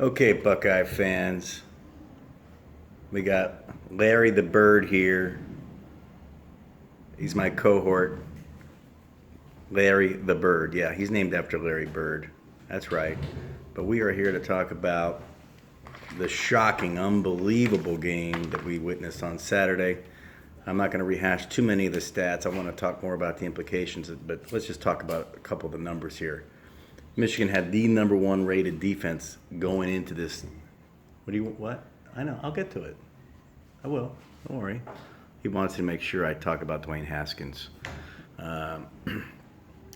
Okay, Buckeye fans, we got Larry the Bird here. He's my cohort. Larry the Bird. Yeah, he's named after Larry Bird. That's right. But we are here to talk about the shocking, unbelievable game that we witnessed on Saturday. I'm not going to rehash too many of the stats. I want to talk more about the implications, but let's just talk about a couple of the numbers here. Michigan had the number one rated defense going into this. What? I know. I'll get to it. I will. Don't worry. He wants to make sure I talk about Dwayne Haskins. Um,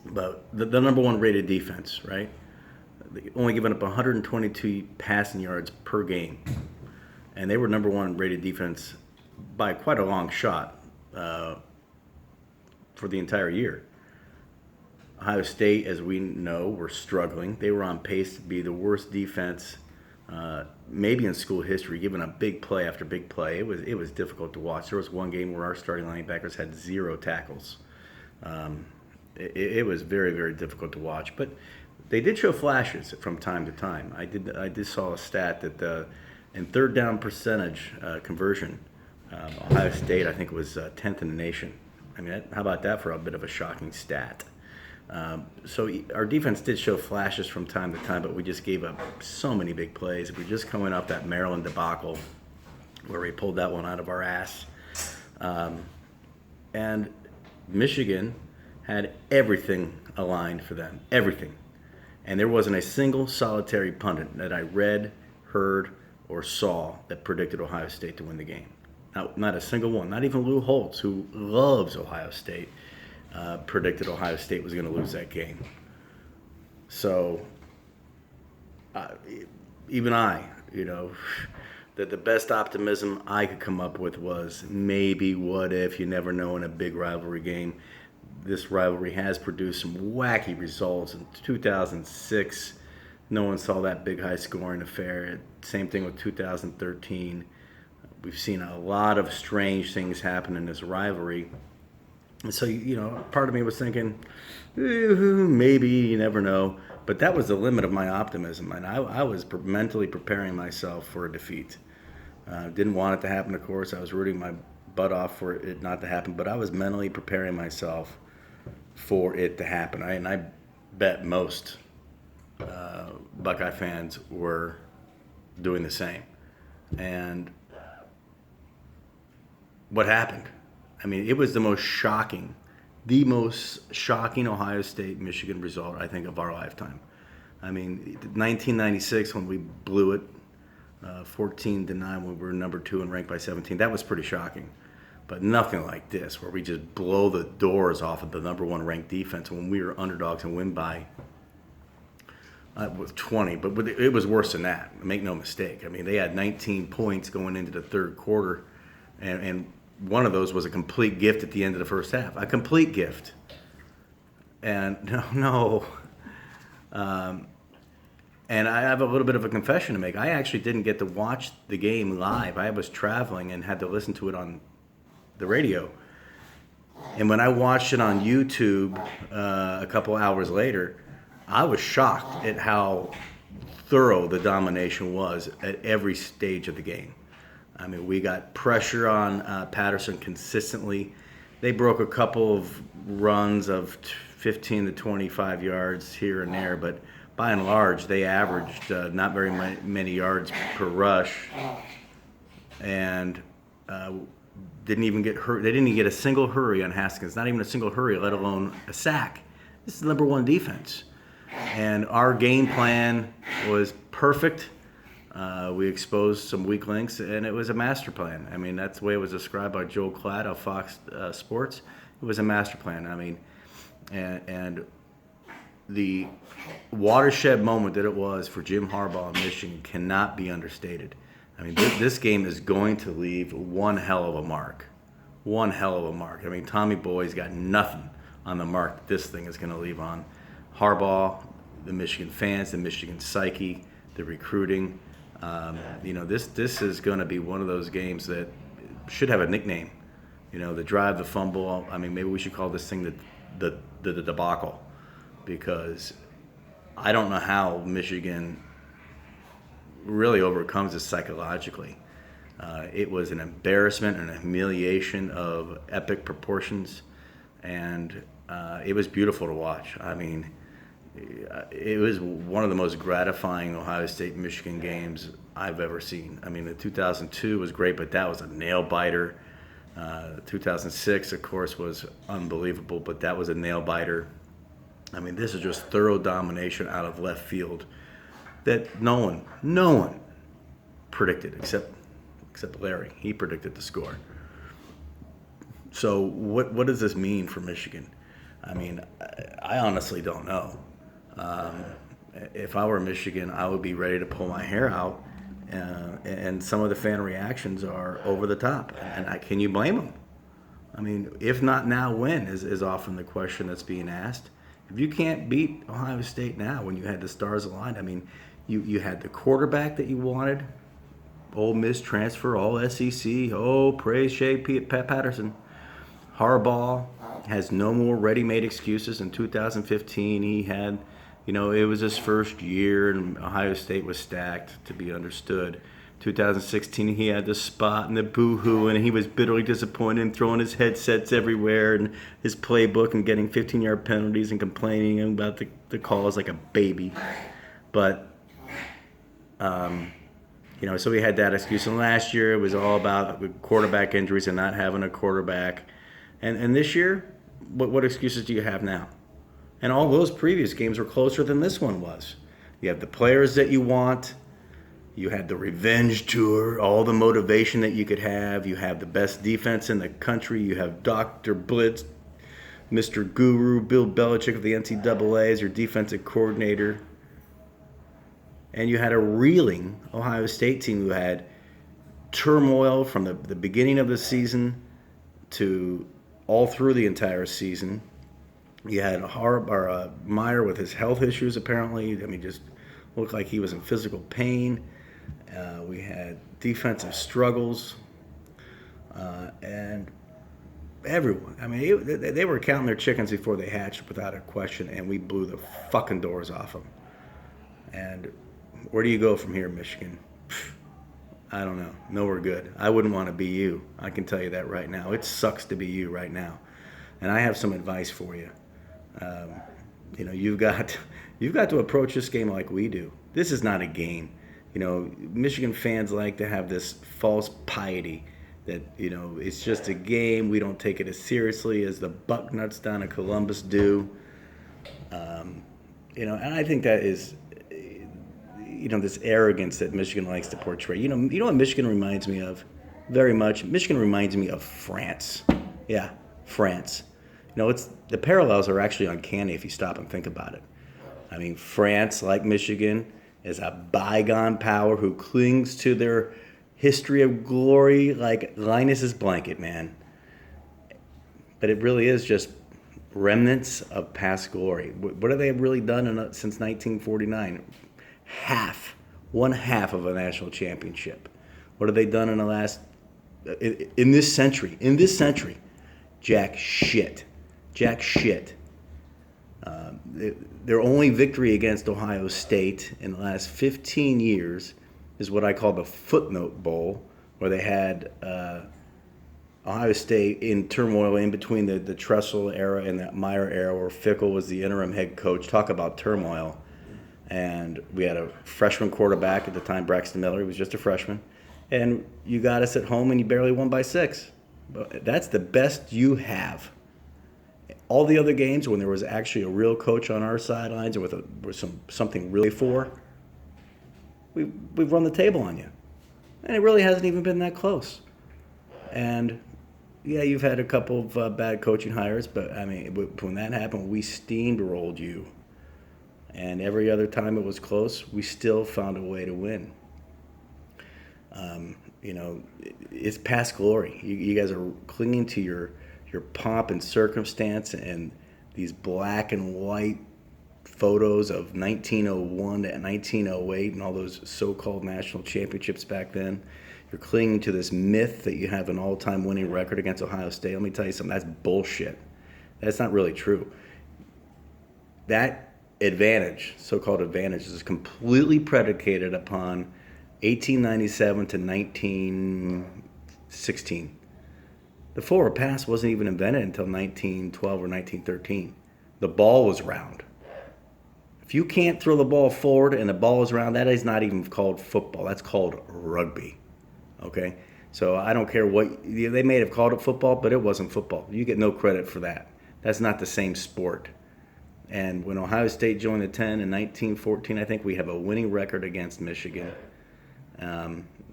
but the number one rated defense, right? They only giving up 122 passing yards per game. And they were number one rated defense by quite a long shot for the entire year. Ohio State, as we know, were struggling. They were on pace to be the worst defense maybe in school history, giving up big play after big play. It was difficult to watch. There was one game where our starting linebackers had 0 tackles. It was very, very difficult to watch. But they did show flashes from time to time. I did saw a stat that in third down percentage conversion, Ohio State, I think, was 10th in the nation. I mean, how about that for a bit of a shocking stat? So our defense did show flashes from time to time, but we just gave up so many big plays. We're just coming off that Maryland debacle where we pulled that one out of our ass. And Michigan had everything aligned for them, everything. And there wasn't a single solitary pundit that I read, heard, or saw that predicted Ohio State to win the game. Not a single one, not even Lou Holtz, who loves Ohio State. Predicted Ohio State was going to lose that game. So, even I, that the best optimism I could come up with was maybe what if, you never know in a big rivalry game. This rivalry has produced some wacky results. In 2006, no one saw that big high-scoring affair. Same thing with 2013. We've seen a lot of strange things happen in this rivalry. And so, part of me was thinking, maybe, you never know. But that was the limit of my optimism. And I was mentally preparing myself for a defeat. Didn't want it to happen, of course. I was rooting my butt off for it not to happen. But I was mentally preparing myself for it to happen. And I bet most Buckeye fans were doing the same. And what happened? I mean, it was the most shocking Ohio State-Michigan result, I think, of our lifetime. I mean, 1996 when we blew it, 14-9 when we were number 2 and ranked by 17, that was pretty shocking. But nothing like this, where we just blow the doors off of the number 1 ranked defense when we were underdogs and win by with 20. But it was worse than that. Make no mistake. I mean, they had 19 points going into the third quarter, and one of those was a complete gift at the end of the first half. A complete gift. And no. And I have a little bit of a confession to make. I actually didn't get to watch the game live. I was traveling and had to listen to it on the radio. And when I watched it on YouTube a couple hours later, I was shocked at how thorough the domination was at every stage of the game. I mean, we got pressure on Patterson consistently. They broke a couple of runs of 15 to 25 yards here and there, but by and large, they averaged not very many yards per rush, and didn't even get hurt. They didn't even get a single hurry on Haskins, not even a single hurry, let alone a sack. This is the number 1 defense, and our game plan was perfect. We exposed some weak links, and it was a master plan. I mean, that's the way it was described by Joel Klatt of Fox Sports. It was a master plan. I mean, and the watershed moment that it was for Jim Harbaugh in Michigan cannot be understated. I mean, this game is going to leave one hell of a mark. One hell of a mark. I mean, Tommy Boy's got nothing on the mark that this thing is going to leave on Harbaugh, the Michigan fans, the Michigan psyche, the recruiting. This is going to be one of those games that should have a nickname. The drive, the fumble. I mean, maybe we should call this thing the debacle, because I don't know how Michigan really overcomes us psychologically. It was an embarrassment and a humiliation of epic proportions, and it was beautiful to watch. I mean, it was one of the most gratifying Ohio State-Michigan games I've ever seen. I mean, the 2002 was great, but that was a nail-biter. 2006, of course, was unbelievable, but that was a nail-biter. I mean, this is just thorough domination out of left field that no one predicted except Larry. He predicted the score. So what does this mean for Michigan? I mean, I honestly don't know. If I were Michigan, I would be ready to pull my hair out, and some of the fan reactions are over the top. And can you blame them? I mean, if not now, when is often the question that's being asked. If you can't beat Ohio State now when you had the stars aligned, I mean, you had the quarterback that you wanted, Ole Miss transfer, all SEC. Oh, praise Shea Pat Patterson. Harbaugh has no more ready-made excuses. In 2015, he had, it was his first year, and Ohio State was stacked, to be understood. 2016, he had the spot and the boo-hoo, and he was bitterly disappointed and throwing his headsets everywhere and his playbook and getting 15-yard penalties and complaining about the calls like a baby. But, so he had that excuse. And last year, it was all about quarterback injuries and not having a quarterback. And this year, what excuses do you have now? And all those previous games were closer than this one was. You have the players that you want. You had the revenge tour, all the motivation that you could have. You have the best defense in the country. You have Dr. Blitz, Mr. Guru, Bill Belichick of the NCAA as your defensive coordinator. And you had a reeling Ohio State team who had turmoil from the beginning of the season to all through the entire season. You had Meyer with his health issues, apparently. I mean, just looked like he was in physical pain. We had defensive struggles. And everyone, I mean, they were counting their chickens before they hatched, without a question, and we blew the fucking doors off them. And where do you go from here, Michigan? I don't know. Nowhere good. I wouldn't want to be you. I can tell you that right now. It sucks to be you right now. And I have some advice for you. You've got to approach this game like we do. This is not a game. Michigan fans like to have this false piety that, it's just a game. We don't take it as seriously as the Bucknuts down in Columbus do. And I think that is, this arrogance that Michigan likes to portray. You know what Michigan reminds me of? Very much. Michigan reminds me of France. Yeah, France. It's the parallels are actually uncanny if you stop and think about it. I mean, France, like Michigan, is a bygone power who clings to their history of glory like Linus's blanket, man. But it really is just remnants of past glory. What have they really done since 1949? One half of a national championship. What have they done in the last, in this century? Jack shit. Their only victory against Ohio State in the last 15 years is what I call the Footnote Bowl, where they had Ohio State in turmoil in between the Tressel era and the Meyer era, where Fickell was the interim head coach. Talk about turmoil. And we had a freshman quarterback at the time, Braxton Miller. He was just a freshman. And you got us at home and you barely won by 6. But that's the best you have. All the other games when there was actually a real coach on our sidelines or with something really for, we've run the table on you. And it really hasn't even been that close. And yeah, you've had a couple of bad coaching hires, but I mean, when that happened, we steamrolled you. And every other time it was close, we still found a way to win. It's past glory. You guys are clinging to your pomp and circumstance and these black and white photos of 1901 to 1908 and all those so-called national championships back then. You're clinging to this myth that you have an all-time winning record against Ohio State. Let me tell you something. That's bullshit. That's not really true. That advantage, so-called advantage, is completely predicated upon 1897 to 1916. The forward pass wasn't even invented until 1912 or 1913. The ball was round. If you can't throw the ball forward and the ball is round, that is not even called football. That's called rugby. Okay? So I don't care what they may have called it football, but it wasn't football. You get no credit for that. That's not the same sport. And when Ohio State joined the 10 in 1914, I think we have a winning record against Michigan.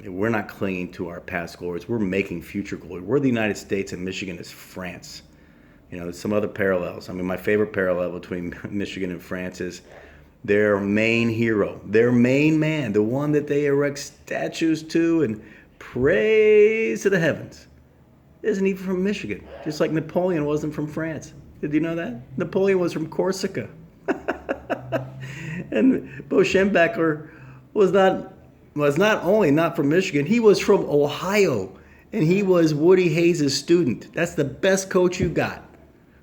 We're not clinging to our past glories. We're making future glory. We're the United States and Michigan is France. There's some other parallels. I mean, my favorite parallel between Michigan and France is their main hero, their main man, the one that they erect statues to and praise to the heavens, isn't even from Michigan, just like Napoleon wasn't from France. Did you know that? Napoleon was from Corsica. And Bo Schembechler was not only not from Michigan, he was from Ohio, and he was Woody Hayes' student. That's the best coach you got,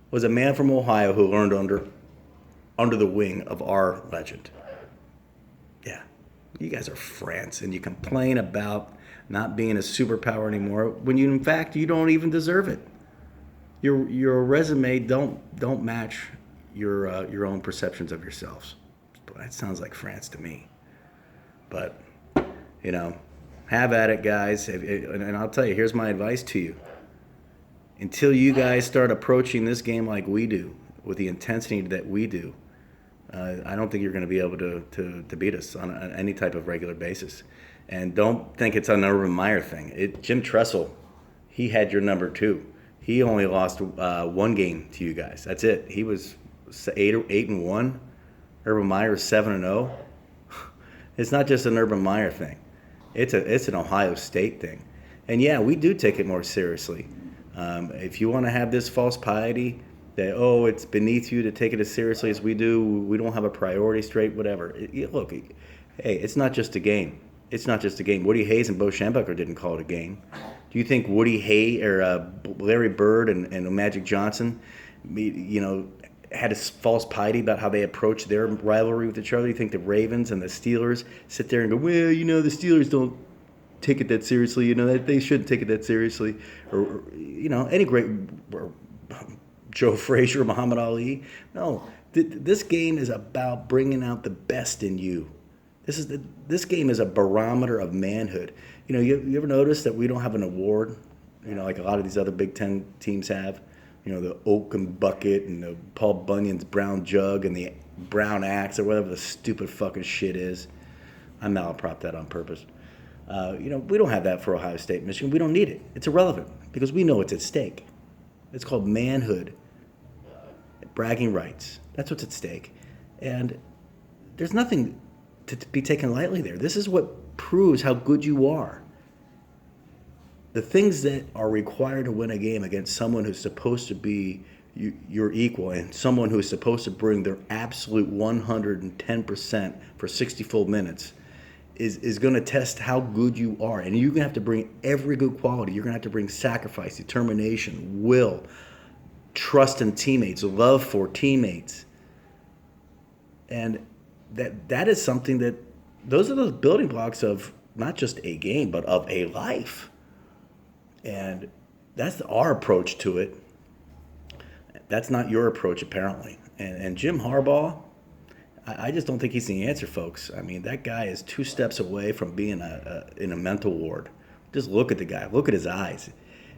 was a man from Ohio who learned under the wing of our legend. Yeah, you guys are France, and you complain about not being a superpower anymore when in fact you don't even deserve it. Your resume don't match your own perceptions of yourselves. That sounds like France to me. But have at it, guys. And I'll tell you, here's my advice to you. Until you guys start approaching this game like we do, with the intensity that we do, I don't think you're going to be able to beat us on any type of regular basis. And don't think it's an Urban Meyer thing. Jim Tressel, he had your number too. He only lost one game to you guys. That's it. He was 8-1. Urban Meyer is 7-0. It's not just an Urban Meyer thing. It's an Ohio State thing. And yeah, we do take it more seriously. If you want to have this false piety that, it's beneath you to take it as seriously as we do, we don't have a priority straight, whatever. Look, hey, it's not just a game. It's not just a game. Woody Hayes and Bo Schembechler didn't call it a game. Do you think Woody Hayes or Larry Bird and Magic Johnson, had a false piety about how they approached their rivalry with each other? You think the Ravens and the Steelers sit there and go, well, the Steelers don't take it that seriously, they shouldn't take it that seriously, or any great, or Joe Frazier, Muhammad Ali? No, this game is about bringing out the best in you. This game is a barometer of manhood. You ever notice that we don't have an award, like a lot of these other Big Ten teams have? The Oaken Bucket and the Paul Bunyan's Brown Jug and the Brown Axe or whatever the stupid fucking shit is. I malaprop that on purpose. We don't have that for Ohio State, Michigan. We don't need it. It's irrelevant because we know it's at stake. It's called manhood, bragging rights. That's what's at stake. And there's nothing to be taken lightly there. This is what proves how good you are. The things that are required to win a game against someone who's supposed to be your equal and someone who's supposed to bring their absolute 110% for 60 full minutes is going to test how good you are. And you're going to have to bring every good quality. You're going to have to bring sacrifice, determination, will, trust in teammates, love for teammates. And that is something that, those are those building blocks of not just a game, but of a life. And that's our approach to it. That's not your approach, apparently. And Jim Harbaugh, I just don't think he's the answer, folks. I mean, that guy is 2 steps away from being in a mental ward. Just look at the guy. Look at his eyes.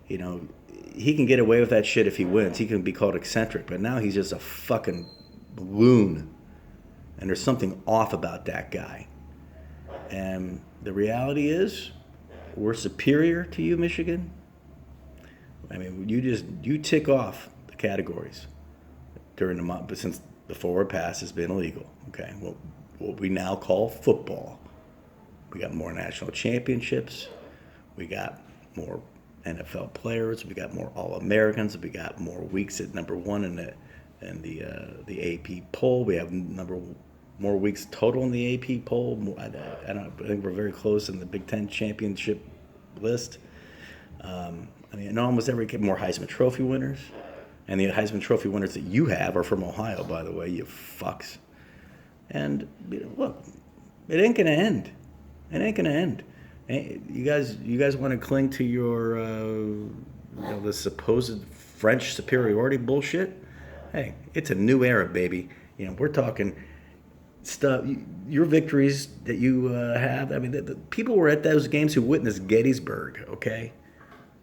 He can get away with that shit if he wins. He can be called eccentric. But now he's just a fucking loon. And there's something off about that guy. And the reality is, we're superior to you, Michigan. I mean, you tick off the categories during the month, but since the forward pass has been illegal. Okay, what we now call football. We got more national championships. We got more NFL players. We got more All-Americans. We got more weeks at number 1 in the AP poll. We have more weeks total in the AP poll. I think we're very close in the Big Ten championship list. Almost every more Heisman Trophy winners. And the Heisman Trophy winners that you have are from Ohio, by the way, you fucks. And look, it ain't going to end. It ain't gonna end. You guys want to cling to your the supposed French superiority bullshit? Hey, it's a new era, baby. We're talking stuff. Your victories that you have. I mean, the people were at those games who witnessed Gettysburg. Okay,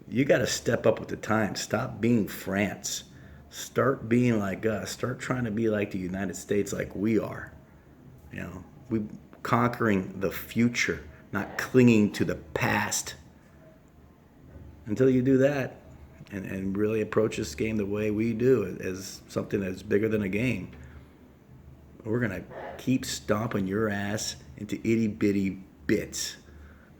you got to step up with the times. Stop being France. Start being like us. Start trying to be like the United States, like we are. We conquering the future, not clinging to the past. Until you do that, and really approach this game the way we do, as something that's bigger than a game, we're gonna keep stomping your ass into itty bitty bits,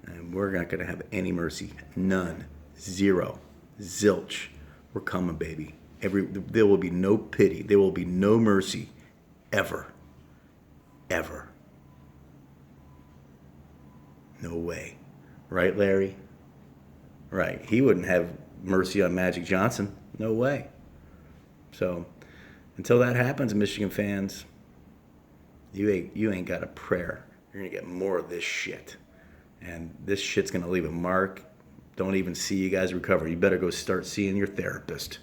and we're not gonna have any mercy. None. Zero. Zilch. We're coming, baby. There will be no pity. There will be no mercy, ever. Ever. No way. Right, Larry? Right. He wouldn't have mercy on Magic Johnson. No way. So, until that happens, Michigan fans, you ain't got a prayer. You're going to get more of this shit. And this shit's going to leave a mark. Don't even see you guys recover. You better go start seeing your therapist.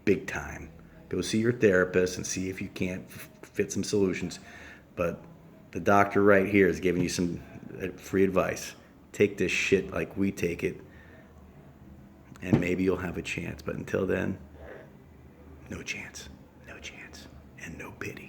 Big time. Go see your therapist and see if you can't fit some solutions. But the doctor right here is giving you some free advice. Take this shit like we take it, and maybe you'll have a chance. But until then, no chance, and no pity.